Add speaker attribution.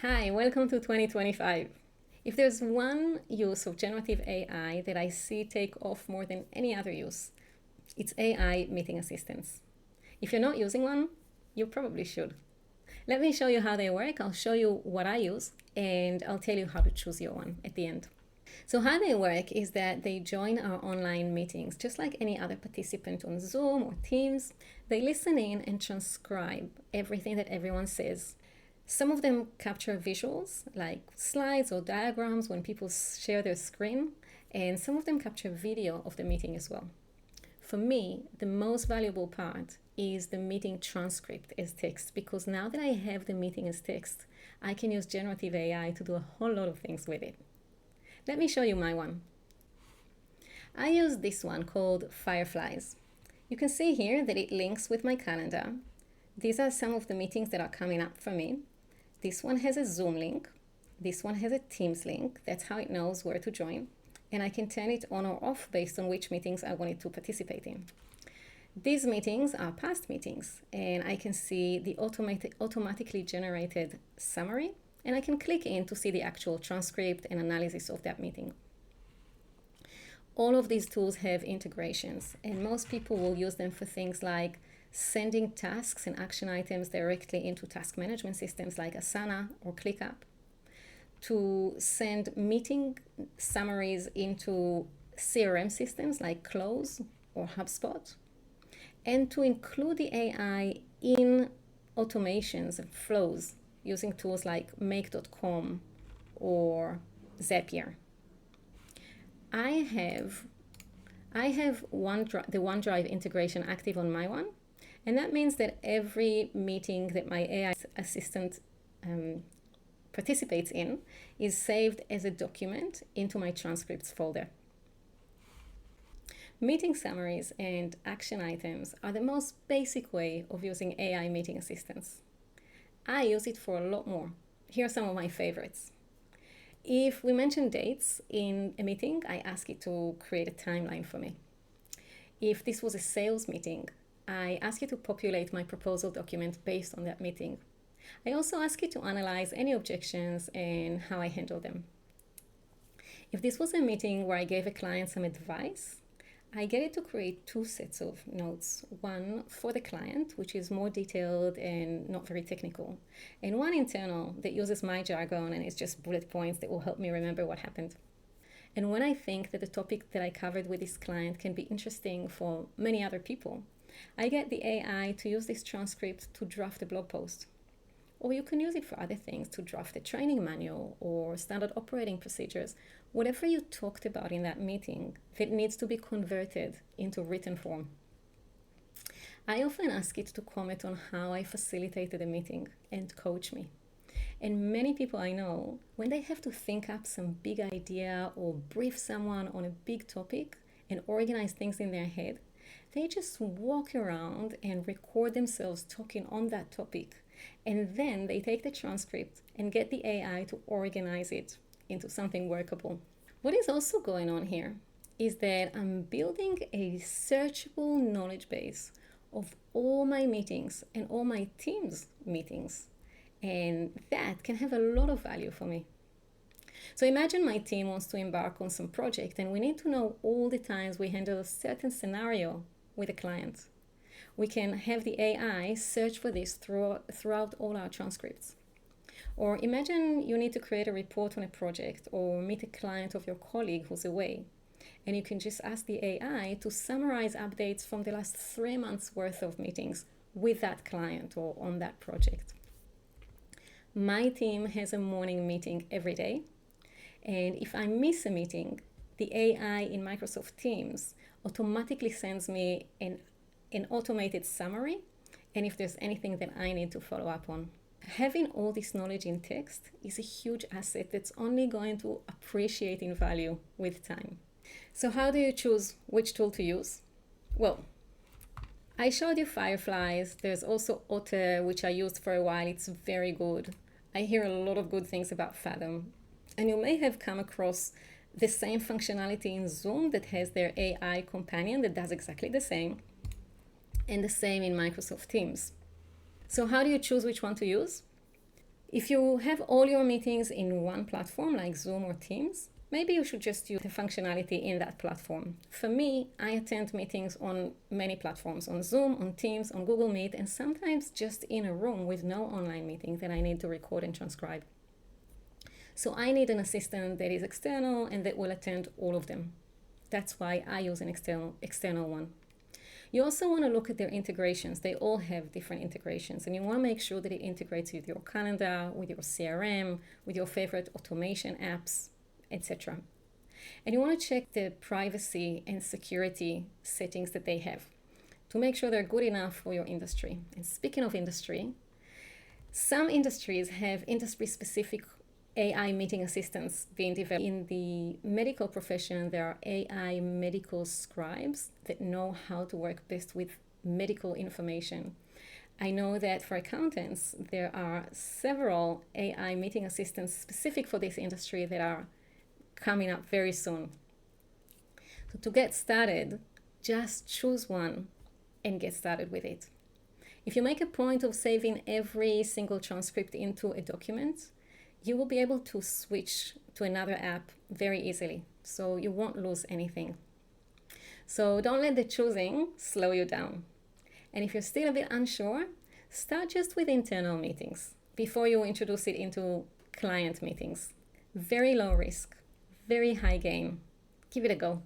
Speaker 1: Hi, welcome to 2025. If there's one use of generative AI that I see take off more than any other use, it's AI meeting assistants. If you're not using one, you probably should. Let me show you how they work. I'll show you what I use and I'll tell you how to choose your one at the end. So how they work is that they join our online meetings just like any other participant on Zoom or Teams. They listen in and transcribe everything that everyone says. Some of them capture visuals like slides or diagrams when people share their screen, and some of them capture video of the meeting as well. For me, the most valuable part is the meeting transcript as text, because now that I have the meeting as text, I can use generative AI to do a whole lot of things with it. Let me show you my one. I use this one called Fireflies. You can see here that it links with my calendar. These are some of the meetings that are coming up for me. This one has a Zoom link. This one has a Teams link. That's how it knows where to join. And I can turn it on or off based on which meetings I want it to participate in. These meetings are past meetings, and I can see the automatically generated summary, and I can click in to see the actual transcript and analysis of that meeting. All of these tools have integrations, and most people will use them for things like sending tasks and action items directly into task management systems like Asana or ClickUp, to send meeting summaries into CRM systems like Close or HubSpot, and to include the AI in automations and flows using tools like make.com or Zapier. I have the OneDrive integration active on my one, and that means that every meeting that my AI assistant participates in is saved as a document into my transcripts folder. Meeting summaries and action items are the most basic way of using AI meeting assistants. I use it for a lot more. Here are some of my favorites. If we mention dates in a meeting, I ask it to create a timeline for me. If this was a sales meeting, I ask it to populate my proposal document based on that meeting. I also ask it to analyze any objections and how I handle them. If this was a meeting where I gave a client some advice, I get it to create two sets of notes, one for the client, which is more detailed and not very technical, and one internal that uses my jargon and is just bullet points that will help me remember what happened. And when I think that the topic that I covered with this client can be interesting for many other people, I get the AI to use this transcript to draft a blog post. Or you can use it for other things, to draft a training manual or standard operating procedures, whatever you talked about in that meeting that needs to be converted into written form. I often ask it to comment on how I facilitated a meeting and coach me. And many people I know, when they have to think up some big idea or brief someone on a big topic and organize things in their head, they just walk around and record themselves talking on that topic. And then they take the transcript and get the AI to organize it into something workable. What is also going on here is that I'm building a searchable knowledge base of all my meetings and all my team's meetings. And that can have a lot of value for me. So imagine my team wants to embark on some project and we need to know all the times we handle a certain scenario with a client. We can have the AI search for this throughout all our transcripts. Or imagine you need to create a report on a project or meet a client of your colleague who's away. And you can just ask the AI to summarize updates from the last 3 months worth of meetings with that client or on that project. My team has a morning meeting every day. And if I miss a meeting, the AI in Microsoft Teams automatically sends me an automated summary, and if there's anything that I need to follow up on. Having all this knowledge in text is a huge asset that's only going to appreciate in value with time. So how do you choose which tool to use? Well, I showed you Fireflies. There's also Otter, which I used for a while. It's very good. I hear a lot of good things about Fathom. And you may have come across the same functionality in Zoom that has their AI companion that does exactly the same, and the same in Microsoft Teams. So how do you choose which one to use? If you have all your meetings in one platform like Zoom or Teams, maybe you should just use the functionality in that platform. For me, I attend meetings on many platforms, on Zoom, on Teams, on Google Meet, and sometimes just in a room with no online meeting that I need to record and transcribe. So I need an assistant that is external and that will attend all of them. That's why I use an external one. You also want to look at their integrations. They all have different integrations, and you want to make sure that it integrates with your calendar, with your CRM, with your favorite automation apps, etc. And you want to check the privacy and security settings that they have to make sure they're good enough for your industry. And speaking of industry, some industries have industry-specific AI meeting assistants being developed. In the medical profession, there are AI medical scribes that know how to work best with medical information. I know that for accountants, there are several AI meeting assistants specific for this industry that are coming up very soon. So to get started, just choose one and get started with it. If you make a point of saving every single transcript into a document, you will be able to switch to another app very easily, so you won't lose anything. So don't let the choosing slow you down. And if you're still a bit unsure, start just with internal meetings before you introduce it into client meetings. Very low risk, very high gain. Give it a go.